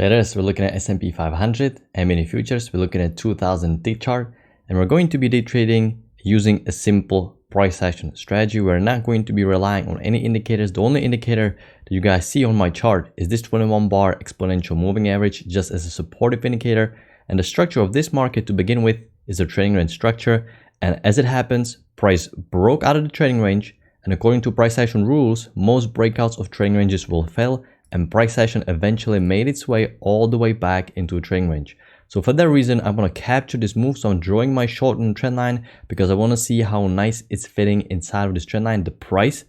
Traders, we're looking at S&P 500 and mini futures. We're looking at 2000 tick chart, and we're going to be day trading using a simple price action strategy. We're not going to be relying on any indicators. The only indicator that you guys see on my chart is this 21 bar exponential moving average, just as a supportive indicator. And the structure of this market to begin with is a trading range structure. And as it happens, price broke out of the trading range. And according to price action rules, most breakouts of trading ranges will fail, and price action eventually made its way all the way back into a trading range. So for that reason, I want to capture this move. So I'm drawing my short-term trend line because I want to see how nice it's fitting inside of this trend line, the price.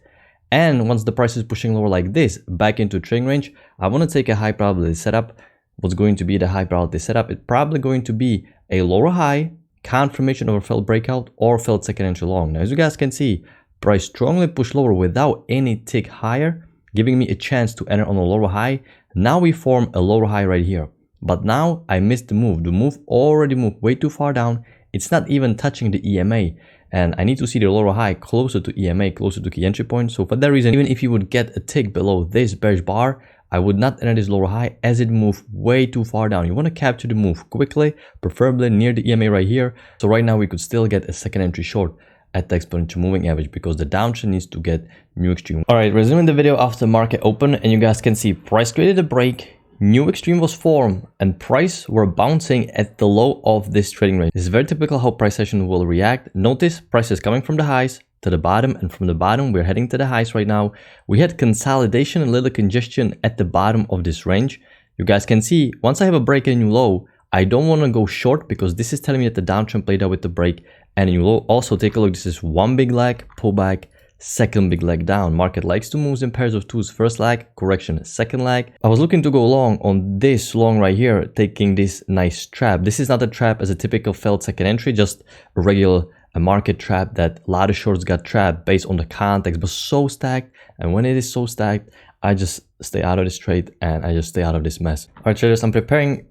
And once the price is pushing lower like this, back into a trading range, I want to take a high probability setup. What's going to be the high probability setup? It's probably going to be a lower high, confirmation of a failed breakout, or failed second entry long. Now, as you guys can see, price strongly pushed lower without any tick higher, giving me a chance to enter on a lower high. Now we form a lower high right here. But now I missed the move. The move already moved way too far down. It's not even touching the EMA. And I need to see the lower high closer to EMA, closer to key entry point. So for that reason, even if you would get a tick below this bearish bar, I would not enter this lower high as it moved way too far down. You want to capture the move quickly, preferably near the EMA right here. So right now we could still get a second entry short at the exponential moving average because the downtrend needs to get new extreme. All right, resuming the video after market open, and you guys can see price created a break, new extreme was formed, and price were bouncing at the low of this trading range. This is very typical how price action will react. Notice price is coming from the highs to the bottom, and from the bottom we're heading to the highs right now. We had consolidation and a little congestion at the bottom of this range. You guys can see once I have a break and a new low, I don't want to go short because this is telling me that the downtrend played out with the break. And you will also take a look, this is one big leg, pullback, second big leg down. Market likes to move in pairs of twos. First leg, correction, second leg. I was looking to go long on this long right here, taking this nice trap. This is not a trap as a typical failed second entry, just a regular market trap that a lot of shorts got trapped based on the context, but so stacked. And when it is so stacked, I just stay out of this trade and I just stay out of this mess. All right, traders, I'm preparing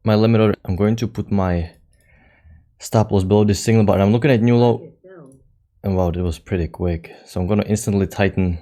my limit order. I'm going to put my stop loss below this signal bar. I'm looking at new low, and wow, it was pretty quick. So I'm going to instantly tighten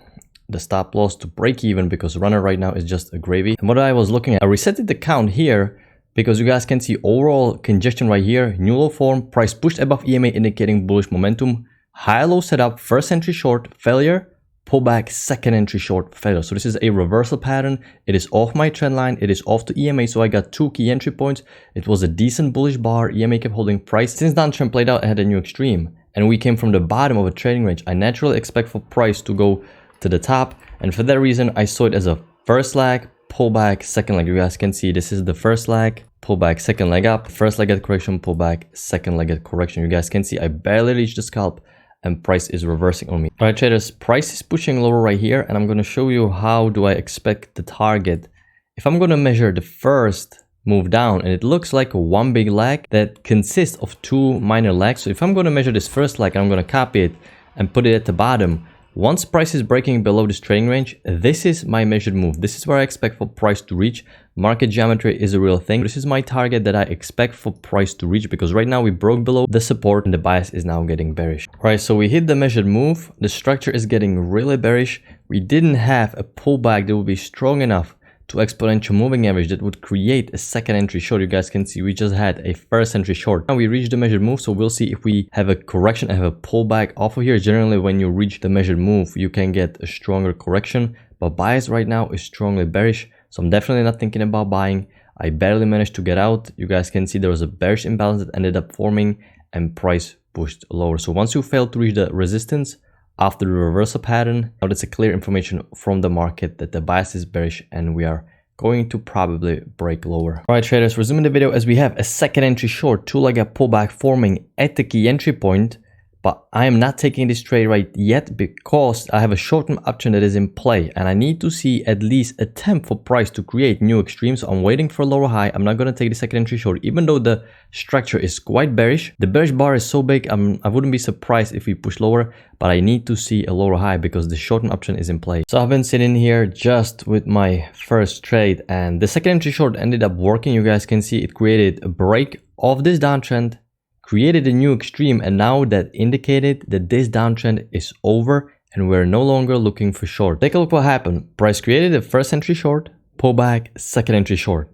the stop loss to break even because runner right now is just a gravy. And what I was looking at, I resetted the count here because you guys can see overall congestion right here, new low form, price pushed above EMA indicating bullish momentum, high low setup, first entry short, failure, pullback, second entry short, failure. So this is a reversal pattern. It is off my trend line, it is off the EMA, so I got two key entry points. It was a decent bullish bar. EMA kept holding price. Since downtrend played out, I had a new extreme, and we came from the bottom of a trading range. I naturally expect for price to go to the top, and for that reason I saw it as a first leg, pullback, second leg. You guys can see this is the first leg, pullback, second leg up, first leg at correction, pullback, second leg at correction. You guys can see I barely reached the scalp and price is reversing on me. All right, traders, price is pushing lower right here, and I'm going to show you how do I expect the target. If I'm going to measure the first move down, and it looks like one big leg that consists of two minor legs. So if I'm going to measure this first leg, I'm going to copy it and put it at the bottom. Once price is breaking below this trading range, this is my measured move. This is where I expect for price to reach. Market geometry is a real thing. This is my target that I expect for price to reach because right now we broke below the support and the bias is now getting bearish. All right, so we hit the measured move. The structure is getting really bearish. We didn't have a pullback that would be strong enough to exponential moving average that would create a second entry short. You guys can see we just had a first entry short. Now we reached the measured move, so we'll see if we have a correction, have a pullback off of here. Generally, when you reach the measured move, you can get a stronger correction, but bias right now is strongly bearish, so I'm definitely not thinking about buying. I barely managed to get out. You guys can see there was a bearish imbalance that ended up forming and price pushed lower. So once you fail to reach the resistance after the reversal pattern, now that's a clear information from the market that the bias is bearish and we are going to probably break lower. All right, traders, resuming the video as we have a second entry short, two-legged pullback forming at the key entry point, but I am not taking this trade right yet because I have a short-term option that is in play and I need to see at least a attempt for price to create new extremes. So I'm waiting for a lower high. I'm not going to take the second entry short, even though the structure is quite bearish. The bearish bar is so big, I wouldn't be surprised if we push lower, but I need to see a lower high because the short-term option is in play. So I've been sitting here just with my first trade and the second entry short ended up working. You guys can see it created a break of this downtrend, created a new extreme, and now that indicated that this downtrend is over and we're no longer looking for short. Take a look what happened. Price created a first entry short, pullback, second entry short.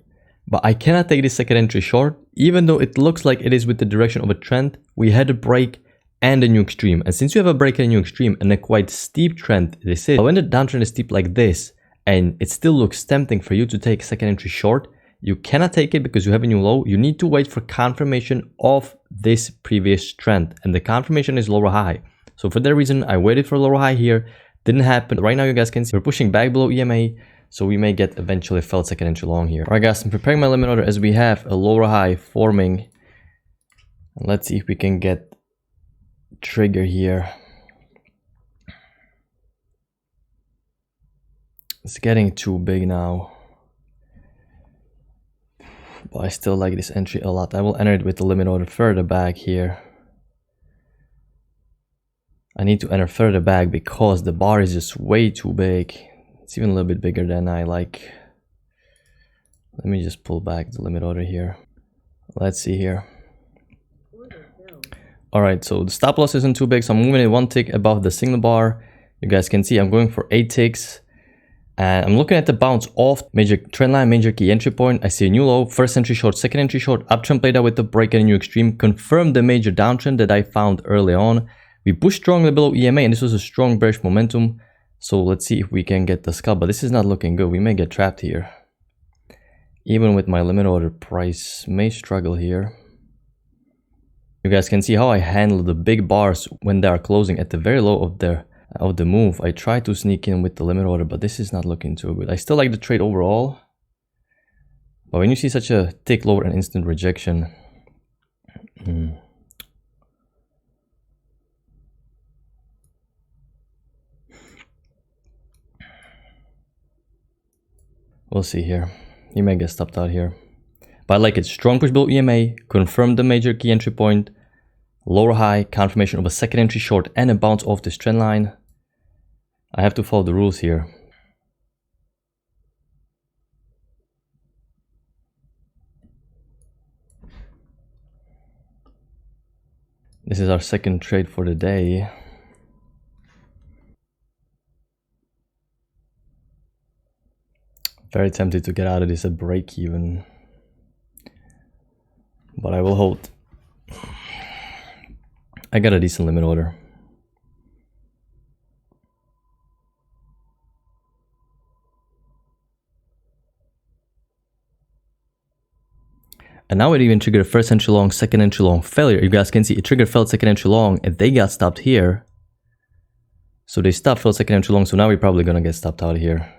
but I cannot take this second entry short. Even though it looks like it is with the direction of a trend, we had a break and a new extreme. And since you have a break and a new extreme and a quite steep trend this is, when the downtrend is steep like this and it still looks tempting for you to take second entry short, you cannot take it because you have a new low. You need to wait for confirmation of this previous trend, and the confirmation is lower high. So for that reason, I waited for lower high here. Didn't happen. Right now, you guys can see we're pushing back below EMA, so we may get eventually filled second entry long here. All right, guys, I'm preparing my limit order as we have a lower high forming. Let's see if we can get trigger here. It's getting too big now, but I still like this entry a lot. I will enter it with the limit order further back here. I need to enter further back because the bar is just way too big. It's even a little bit bigger than I like. Let me just pull back the limit order here. Let's see here. All right, so the stop loss isn't too big, so I'm moving it one tick above the signal bar. You guys can see I'm going for 8 ticks. And I'm looking at the bounce off major trend line, major key entry point. I see a new low, first entry short, second entry short, uptrend played out with the break and a new extreme, confirmed the major downtrend that I found early on. We pushed strongly below EMA, and this was a strong bearish momentum. So let's see if we can get the scalp, but this is not looking good. We may get trapped here. Even with my limit order, price may struggle here. You guys can see how I handle the big bars when they are closing at the very low of the move. I try to sneak in with the limit order, but this is not looking too good. I still like the trade overall, but when you see such a tick lower and instant rejection, we'll see here. You may get stopped out here, but I like it. Strong push below EMA, confirm the major key entry point, lower high, confirmation of a second entry short and a bounce off this trend line. I have to follow the rules here. This is our second trade for the day. Very tempted to get out of this at break even, but I will hold. I got a decent limit order. And now it even triggered a first entry long, second entry long failure. You guys can see it triggered failed second entry long and they got stopped here. So they stopped failed second entry long. So now we're probably gonna get stopped out here.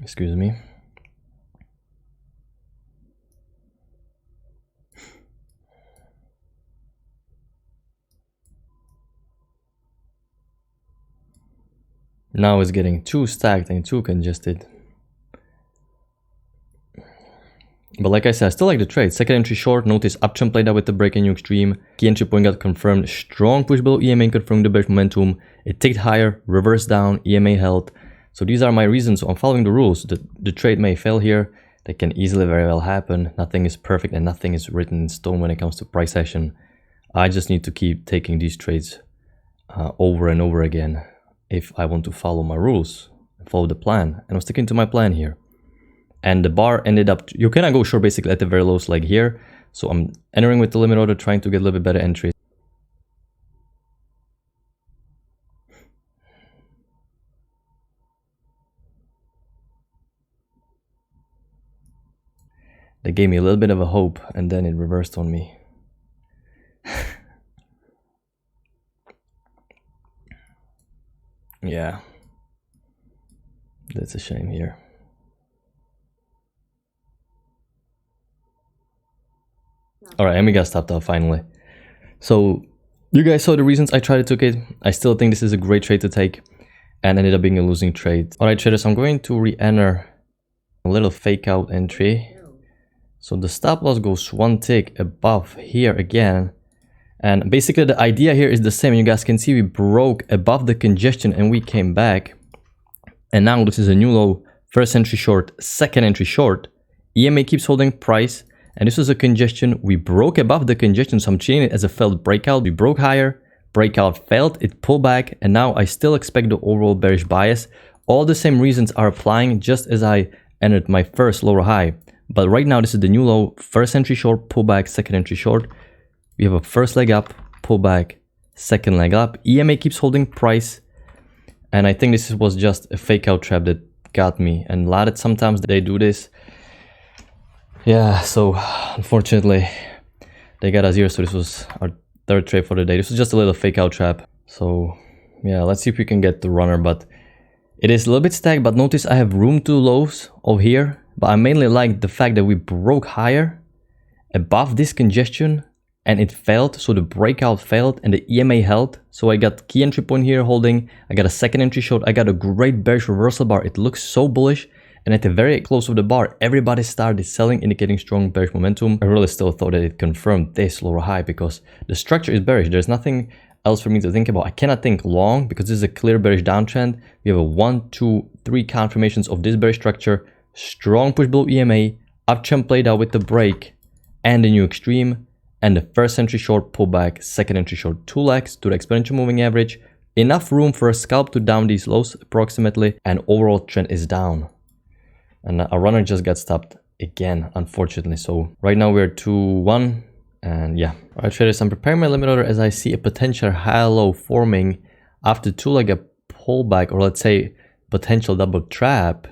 Excuse me. Now it's getting too stacked and too congested. But like I said, I still like the trade. Second entry short, notice uptrend played out with the break and new extreme. Key entry point got confirmed. Strong push below EMA confirming the bearish momentum. It ticked higher, reversed down, EMA held. So these are my reasons. So I'm following the rules. The trade may fail here. That can easily very well happen. Nothing is perfect and nothing is written in stone when it comes to price action. I just need to keep taking these trades over and over again if I want to follow my rules, follow the plan. And I'm sticking to my plan here. And the bar ended up, you cannot go short basically at the very lowest leg here. So I'm entering with the limit order, trying to get a little bit better entries. They gave me a little bit of a hope and then it reversed on me. Yeah, that's a shame here. All right, and we got stopped out finally. So you guys saw the reasons I tried to take it. I still think this is a great trade to take and ended up being a losing trade. All right, traders, I'm going to re-enter a little fake out entry. So the stop loss goes one tick above here again. And basically the idea here is the same. You guys can see we broke above the congestion and we came back. And now this is a new low, first entry short, second entry short. EMA keeps holding price. And this was a congestion. We broke above the congestion, so I'm treating it as a failed breakout. We broke higher, breakout failed, it pulled back, and now I still expect the overall bearish bias. All the same reasons are applying just as I entered my first lower high. But right now, this is the new low, first entry short, pullback, second entry short. We have a first leg up, pullback, second leg up. EMA keeps holding price. And I think this was just a fake out trap that got me. And a lot of sometimes they do this. Yeah, so unfortunately, they got us here. So this was our third trade for the day. This was just a little fake out trap. So yeah, let's see if we can get the runner. But it is a little bit stacked. But notice I have room to lows over here. But I mainly like the fact that we broke higher above this congestion and it failed. So the breakout failed and the EMA held. So I got key entry point here holding. I got a second entry short. I got a great bearish reversal bar. It looks so bullish. And at the very close of the bar, everybody started selling, indicating strong bearish momentum. I really still thought that it confirmed this lower high because the structure is bearish. There's nothing else for me to think about. I cannot think long because this is a clear bearish downtrend. We have a 1, 2, 3 confirmations of this bearish structure. Strong push below EMA. Uptrend played out with the break and the new extreme. And the first entry short pullback, second entry short 2 legs to the exponential moving average. Enough room for a scalp to down these lows approximately. And overall trend is down. And our runner just got stopped again, unfortunately. So right now we're 2-1. And yeah. Alright traders, I'm preparing my limit order as I see a potential high low forming after 2 leg a pullback, or let's say potential double trap.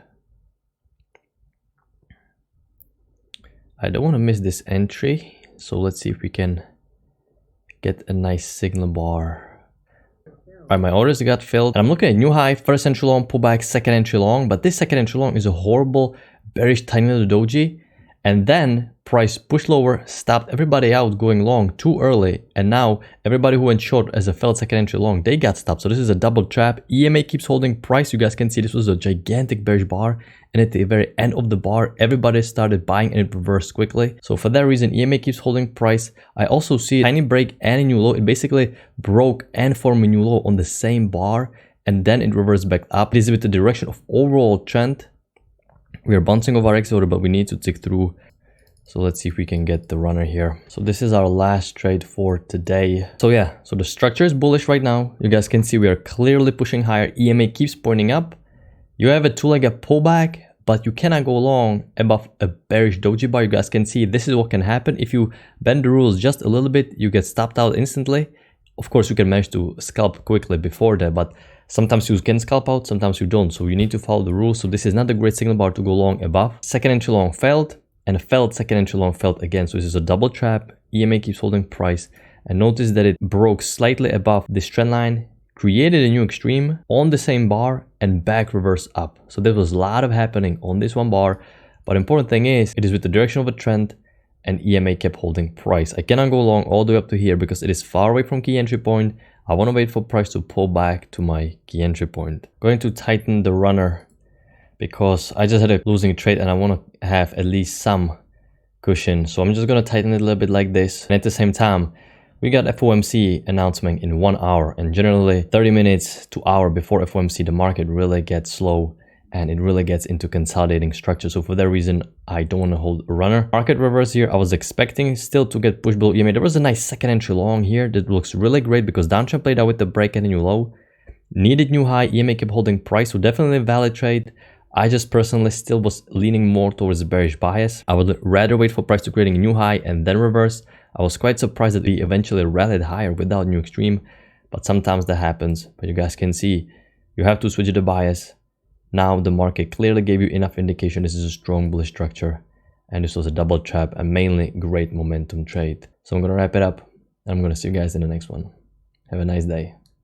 I don't want to miss this entry. So let's see if we can get a nice signal bar. Alright, my orders got filled. And I'm looking at new high, first entry long, pullback, second entry long. But this second entry long is a horrible, bearish tiny little doji. And then price pushed lower, stopped everybody out going long too early. And now everybody who went short as a failed second entry long, they got stopped. So this is a double trap. EMA keeps holding price. You guys can see this was a gigantic bearish bar. And at the very end of the bar, everybody started buying and it reversed quickly. So for that reason, EMA keeps holding price. I also see a tiny break and a new low. It basically broke and formed a new low on the same bar. And then it reversed back up. This is with the direction of overall trend. We are bouncing off our exit order, but we need to tick through. So let's see if we can get the runner here. So this is our last trade for today. So yeah, so the structure is bullish right now. You guys can see we are clearly pushing higher. EMA keeps pointing up. You have a 2-legged pullback, but you cannot go long above a bearish doji bar. You guys can see this is what can happen. If you bend the rules just a little bit, you get stopped out instantly. Of course, you can manage to scalp quickly before that, but sometimes you can scalp out, sometimes you don't. So you need to follow the rules. So this is not a great signal bar to go long above. Second entry long failed, and a failed second entry long failed again. So this is a double trap. EMA keeps holding price. And notice that it broke slightly above this trend line, created a new extreme on the same bar, and back reverse up. So there was a lot of happening on this one bar. But important thing is, it is with the direction of a trend, and EMA kept holding price. I cannot go long all the way up to here because it is far away from key entry point. I want to wait for price to pull back to my key entry point. Going to tighten the runner because I just had a losing trade and I want to have at least some cushion. So I'm just going to tighten it a little bit like this. And at the same time, we got FOMC announcement in 1 hour, and generally 30 minutes to hour before FOMC, the market really gets slow and it really gets into consolidating structure. So for that reason, I don't want to hold a runner. Market reverse here. I was expecting still to get pushed below EMA. There was a nice second entry long here that looks really great because downtrend played out with the break and a new low. Needed new high. EMA kept holding price. So definitely a valid trade. I just personally still was leaning more towards the bearish bias. I would rather wait for price to creating a new high and then reverse. I was quite surprised that we eventually rallied higher without new extreme, but sometimes that happens. But you guys can see you have to switch the bias. Now the market clearly gave you enough indication this is a strong bullish structure, and this was a double trap and mainly great momentum trade. So I'm gonna wrap it up and I'm gonna see you guys in the next one. Have a nice day.